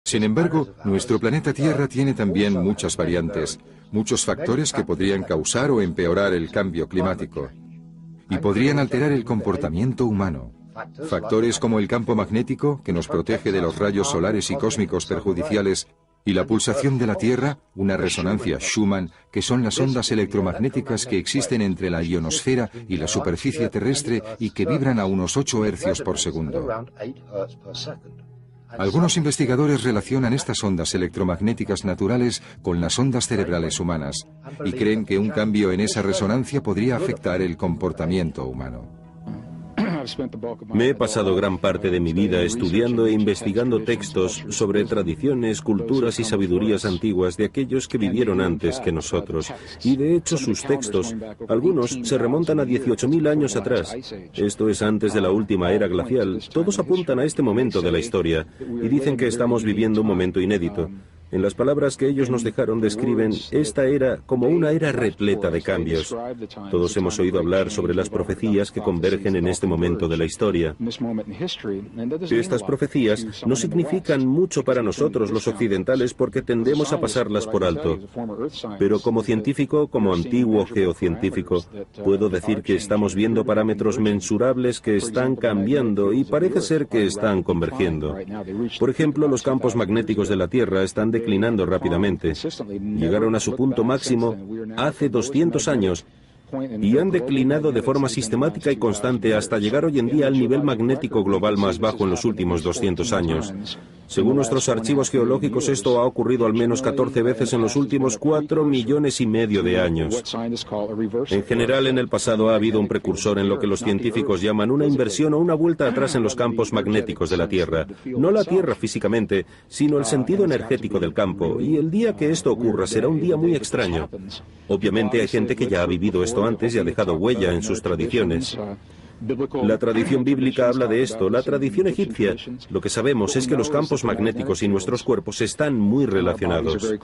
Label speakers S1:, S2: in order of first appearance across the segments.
S1: Sin embargo, nuestro planeta Tierra tiene también muchas variantes, muchos factores que podrían causar o empeorar el cambio climático y podrían alterar el comportamiento humano. Factores como el campo magnético, que nos protege de los rayos solares y cósmicos perjudiciales, y la pulsación de la Tierra, una resonancia Schumann, que son las ondas electromagnéticas que existen entre la ionosfera y la superficie terrestre y que vibran a unos 8 hercios por segundo. Algunos investigadores relacionan estas ondas electromagnéticas naturales con las ondas cerebrales humanas y creen que un cambio en esa resonancia podría afectar el comportamiento humano.
S2: Me he pasado gran parte de mi vida estudiando e investigando textos sobre tradiciones, culturas y sabidurías antiguas de aquellos que vivieron antes que nosotros. Y de hecho sus textos, algunos se remontan a 18.000 años atrás. Esto es antes de la última era glacial. Todos apuntan a este momento de la historia y dicen que estamos viviendo un momento inédito. En las palabras que ellos nos dejaron describen esta era como una era repleta de cambios. Todos hemos oído hablar sobre las profecías que convergen en este momento de la historia. Estas profecías no significan mucho para nosotros los occidentales porque tendemos a pasarlas por alto. Pero como científico, como antiguo geocientífico, puedo decir que estamos viendo parámetros mensurables que están cambiando y parece ser que están convergiendo. Por ejemplo, los campos magnéticos de la Tierra están declinando rápidamente. Llegaron a su punto máximo hace 200 años y han declinado de forma sistemática y constante hasta llegar hoy en día al nivel magnético global más bajo en los últimos 200 años. Según nuestros archivos geológicos, esto ha ocurrido al menos 14 veces en los últimos 4,5 millones de años. En general, en el pasado ha habido un precursor en lo que los científicos llaman una inversión o una vuelta atrás en los campos magnéticos de la Tierra. No la Tierra físicamente, sino el sentido energético del campo. Y el día que esto ocurra será un día muy extraño. Obviamente hay gente que ya ha vivido esto antes y ha dejado huella en sus tradiciones. La tradición bíblica habla de esto, la tradición egipcia. Lo que sabemos es que los campos magnéticos y nuestros cuerpos están muy relacionados.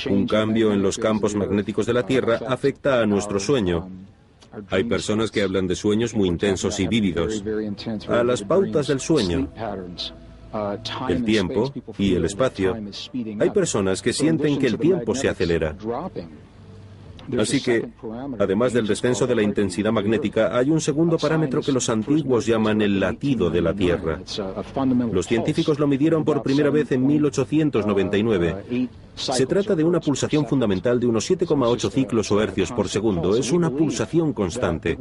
S2: Un cambio en los campos magnéticos de la Tierra afecta a nuestro sueño. Hay personas que hablan de sueños muy intensos y vívidos, a las pautas del sueño, el tiempo y el espacio. Hay personas que sienten que el tiempo se acelera. Así que, además del descenso de la intensidad magnética, hay un segundo parámetro que los antiguos llaman el latido de la Tierra. Los científicos lo midieron por primera vez en 1899. Se trata de una pulsación fundamental de unos 7,8 ciclos o hercios por segundo. Es una pulsación constante.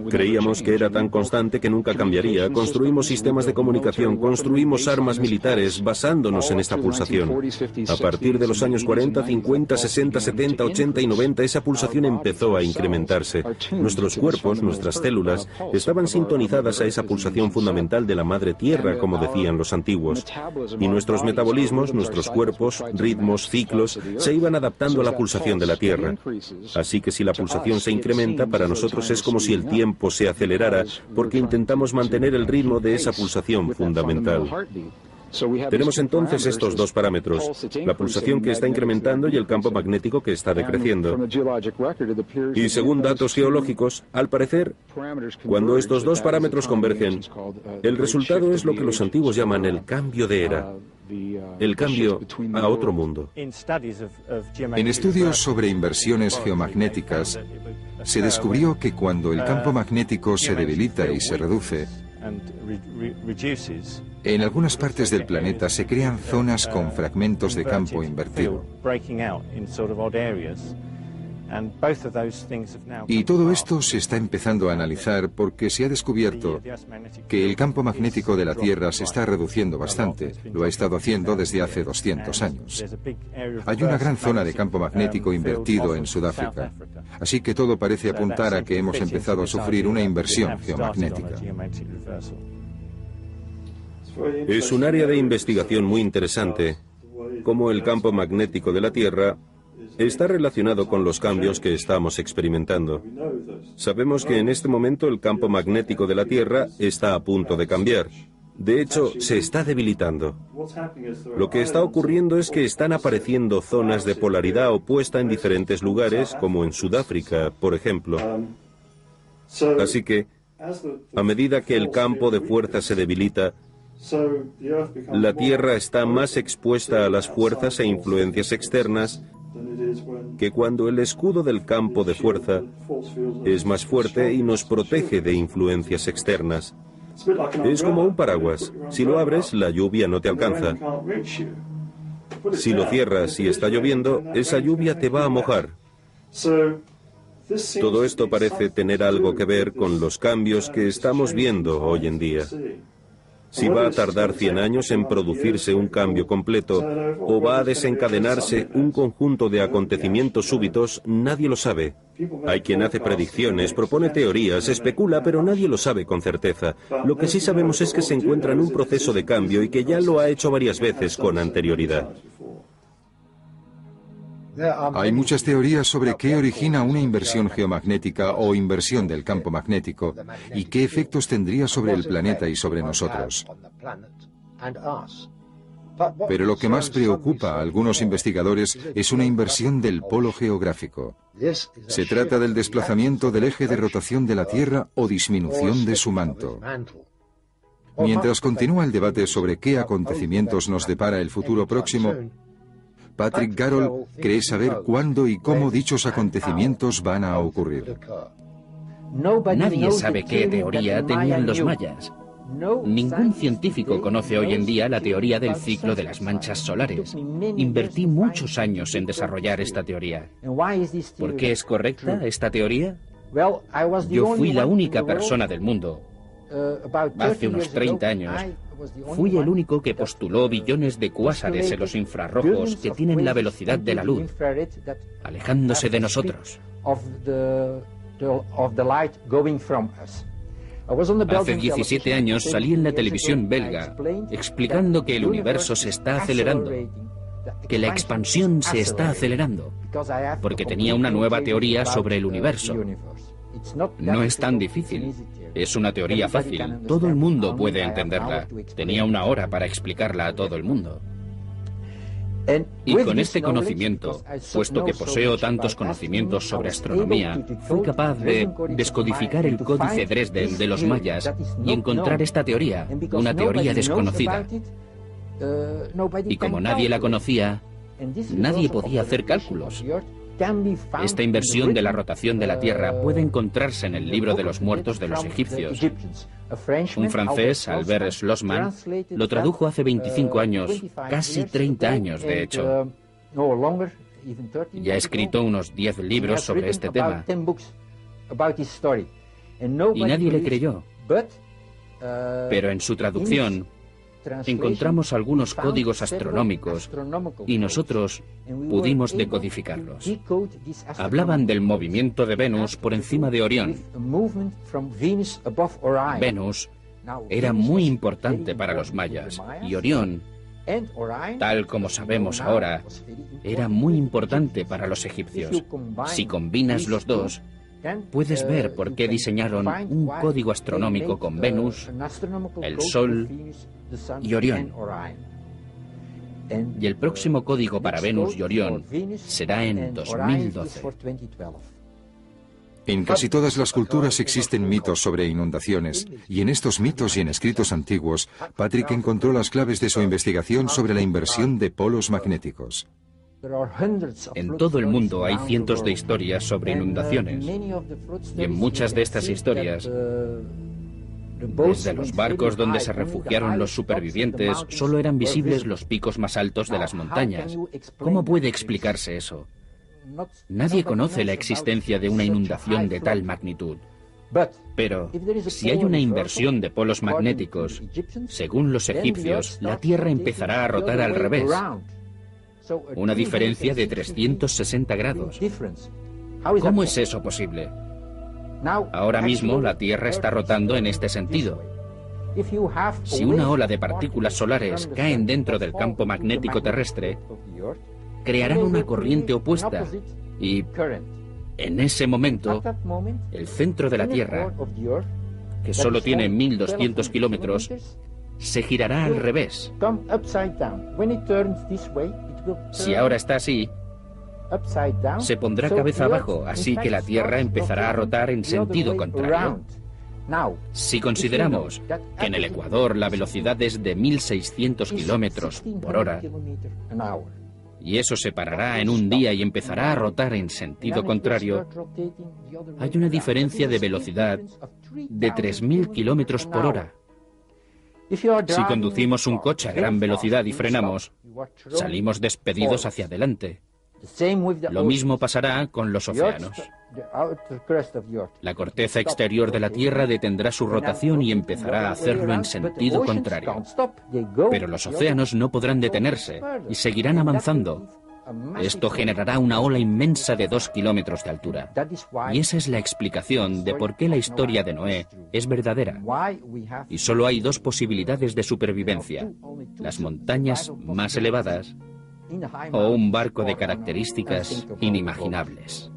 S2: Creíamos que era tan constante que nunca cambiaría. Construimos sistemas de comunicación, construimos armas militares basándonos en esta pulsación. A partir de los años 40, 50, 60, 70, 80 y 90, esa pulsación empezó a incrementarse. Nuestros cuerpos, nuestras células, estaban sintonizadas a esa pulsación fundamental de la Madre Tierra, como decían los antiguos. Y nuestros metabolismos, nuestros cuerpos, ritmos, ciclos, se iban adaptando a la pulsación de la Tierra. Así que si la pulsación se incrementa, para nosotros es como si el tiempo se acelerara, porque intentamos mantener el ritmo de esa pulsación fundamental. Tenemos entonces estos dos parámetros, la pulsación que está incrementando y el campo magnético que está decreciendo. Y según datos geológicos, al parecer, cuando estos dos parámetros convergen, el resultado es lo que los antiguos llaman el cambio de era, el cambio a otro mundo.
S1: En estudios sobre inversiones geomagnéticas, se descubrió que cuando el campo magnético se debilita y se reduce, en algunas partes del planeta se crean zonas con fragmentos de campo invertido. Y todo esto se está empezando a analizar porque se ha descubierto que el campo magnético de la Tierra se está reduciendo bastante. Lo ha estado haciendo desde hace 200 años. Hay una gran zona de campo magnético invertido en Sudáfrica. Así que todo parece apuntar a que hemos empezado a sufrir una inversión geomagnética.
S2: Es un área de investigación muy interesante, cómo el campo magnético de la Tierra está relacionado con los cambios que estamos experimentando. Sabemos que en este momento el campo magnético de la Tierra está a punto de cambiar. De hecho, se está debilitando. Lo que está ocurriendo es que están apareciendo zonas de polaridad opuesta en diferentes lugares, como en Sudáfrica, por ejemplo. Así que, a medida que el campo de fuerza se debilita, La Tierra está más expuesta a las fuerzas e influencias externas que cuando el escudo del campo de fuerza es más fuerte y nos protege de influencias externas. Es como un paraguas. Si lo abres, la lluvia no te alcanza. Si lo cierras y está lloviendo, esa lluvia te va a mojar. Todo esto parece tener algo que ver con los cambios que estamos viendo hoy en día. Si va a tardar 100 años en producirse un cambio completo o va a desencadenarse un conjunto de acontecimientos súbitos, nadie lo sabe. Hay quien hace predicciones, propone teorías, especula, pero nadie lo sabe con certeza. Lo que sí sabemos es que se encuentra en un proceso de cambio y que ya lo ha hecho varias veces con anterioridad.
S1: Hay muchas teorías sobre qué origina una inversión geomagnética o inversión del campo magnético y qué efectos tendría sobre el planeta y sobre nosotros. Pero lo que más preocupa a algunos investigadores es una inversión del polo geográfico. Se trata del desplazamiento del eje de rotación de la Tierra o disminución de su manto. Mientras continúa el debate sobre qué acontecimientos nos depara el futuro próximo, Patrick Garrell cree saber cuándo y cómo dichos acontecimientos van a ocurrir.
S3: Nadie sabe qué teoría tenían los mayas. Ningún científico conoce hoy en día la teoría del ciclo de las manchas solares. Invertí muchos años en desarrollar esta teoría. ¿Por qué es correcta esta teoría? Yo fui la única persona del mundo, hace unos 30 años, fui el único que postuló billones de cuásares en los infrarrojos que tienen la velocidad de la luz, alejándose de nosotros. Hace 17 años salí en la televisión belga explicando que el universo se está acelerando, que la expansión se está acelerando, porque tenía una nueva teoría sobre el universo. No es tan difícil. Es una teoría fácil. Todo el mundo puede entenderla. Tenía una hora para explicarla a todo el mundo. Y con este conocimiento, puesto que poseo tantos conocimientos sobre astronomía, fui capaz de descodificar el códice Dresden de los mayas y encontrar esta teoría, una teoría desconocida. Y como nadie la conocía, nadie podía hacer cálculos. Esta inversión de la rotación de la Tierra puede encontrarse en el libro de los muertos de los egipcios. Un francés, Albert Schlossmann, lo tradujo hace 25 años, casi 30 años de hecho. Ya ha escrito unos 10 libros sobre este tema. Y nadie le creyó. Pero en su traducción encontramos algunos códigos astronómicos y nosotros pudimos decodificarlos. Hablaban del movimiento de Venus por encima de Orión. Venus era muy importante para los mayas y Orión, tal como sabemos ahora, era muy importante para los egipcios. Si combinas los dos, puedes ver por qué diseñaron un código astronómico con Venus, el Sol y Orión. Y el próximo código para Venus y Orión será en 2012.
S1: En casi todas las culturas existen mitos sobre inundaciones, y en estos mitos y en escritos antiguos, Patrick encontró las claves de su investigación sobre la inversión de polos magnéticos.
S3: En todo el mundo hay cientos de historias sobre inundaciones, y en muchas de estas historias, desde los barcos donde se refugiaron los supervivientes, solo eran visibles los picos más altos de las montañas. ¿Cómo puede explicarse eso? Nadie conoce la existencia de una inundación de tal magnitud. Pero, si hay una inversión de polos magnéticos, según los egipcios, la Tierra empezará a rotar al revés. Una diferencia de 360 grados. ¿Cómo es eso posible? Ahora mismo la Tierra está rotando en este sentido. Si una ola de partículas solares caen dentro del campo magnético terrestre, crearán una corriente opuesta y, en ese momento, el centro de la Tierra, que solo tiene 1200 kilómetros, se girará al revés. Si ahora está así, se pondrá cabeza abajo, así que la Tierra empezará a rotar en sentido contrario. Si consideramos que en el Ecuador la velocidad es de 1.600 kilómetros por hora, y eso se parará en un día y empezará a rotar en sentido contrario, hay una diferencia de velocidad de 3.000 kilómetros por hora. Si conducimos un coche a gran velocidad y frenamos, salimos despedidos hacia adelante. Lo mismo pasará con los océanos. La corteza exterior de la Tierra detendrá su rotación y empezará a hacerlo en sentido contrario. Pero los océanos no podrán detenerse y seguirán avanzando. Esto generará una ola inmensa de 2 kilómetros de altura. Y esa es la explicación de por qué la historia de Noé es verdadera. Y solo hay dos posibilidades de supervivencia: las montañas más elevadas o un barco de características inimaginables.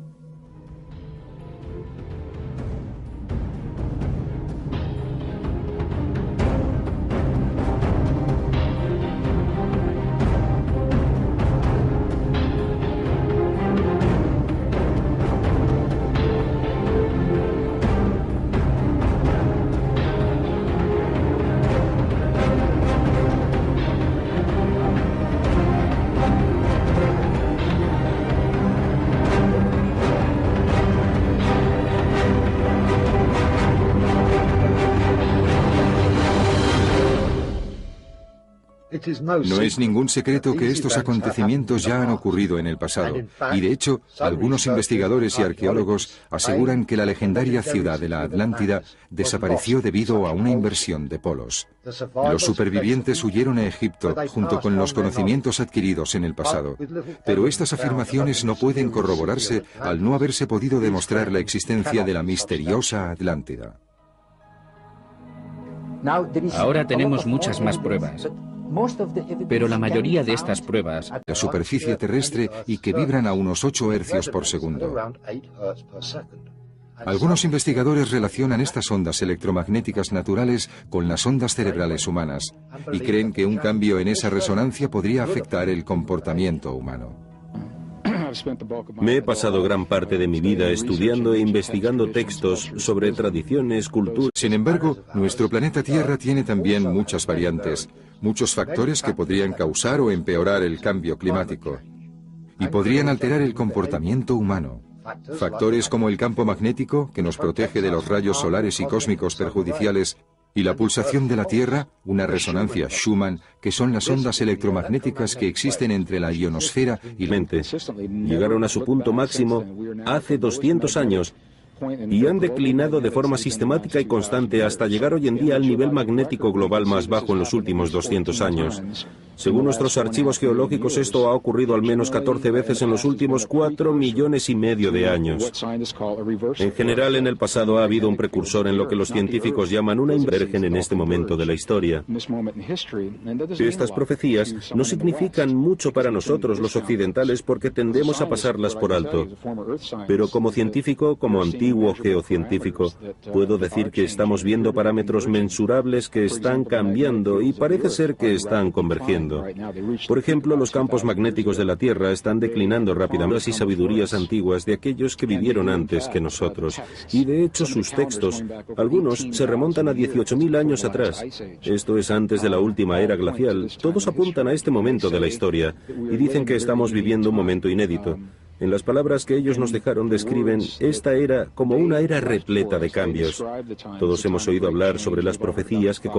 S1: No es ningún secreto que estos acontecimientos ya han ocurrido en el pasado, y de hecho, algunos investigadores y arqueólogos aseguran que la legendaria ciudad de la Atlántida desapareció debido a una inversión de polos. Los supervivientes huyeron a Egipto junto con los conocimientos adquiridos en el pasado, pero estas afirmaciones no pueden corroborarse al no haberse podido demostrar la existencia de la misteriosa Atlántida.
S3: Ahora tenemos muchas más pruebas, pero la mayoría de estas pruebas,
S1: La superficie terrestre y que vibran a unos 8 hercios por segundo. Algunos investigadores relacionan estas ondas electromagnéticas naturales con las ondas cerebrales humanas y creen que un cambio en esa resonancia podría afectar el comportamiento humano.
S2: Me he pasado gran parte de mi vida estudiando e investigando textos sobre tradiciones, culturas.
S1: Sin embargo, nuestro planeta Tierra tiene también muchas variantes, muchos factores que podrían causar o empeorar el cambio climático y podrían alterar el comportamiento humano. Factores como el campo magnético, que nos protege de los rayos solares y cósmicos perjudiciales, y la pulsación de la Tierra, una resonancia Schumann, que son las ondas electromagnéticas que existen entre la ionosfera y la mente.
S2: Llegaron a su punto máximo hace 200 años y han declinado de forma sistemática y constante hasta llegar hoy en día al nivel magnético global más bajo en los últimos 200 años. Según nuestros archivos geológicos, esto ha ocurrido al menos 14 veces en los últimos 4,5 millones de años. En general, en el pasado ha habido un precursor en lo que los científicos llaman una inversión en este momento de la historia. Estas profecías no significan mucho para nosotros los occidentales porque tendemos a pasarlas por alto. Pero como científico, como antiguo geocientífico, puedo decir que estamos viendo parámetros mensurables que están cambiando y parece ser que están convergiendo. Por ejemplo, los campos magnéticos de la Tierra están declinando rápidamente y sabidurías antiguas de aquellos que vivieron antes que nosotros. Y de hecho sus textos, algunos se remontan a 18.000 años atrás. Esto es antes de la última era glacial. Todos apuntan a este momento de la historia y dicen que estamos viviendo un momento inédito. En las palabras que ellos nos dejaron describen esta era como una era repleta de cambios. Todos hemos oído hablar sobre las profecías que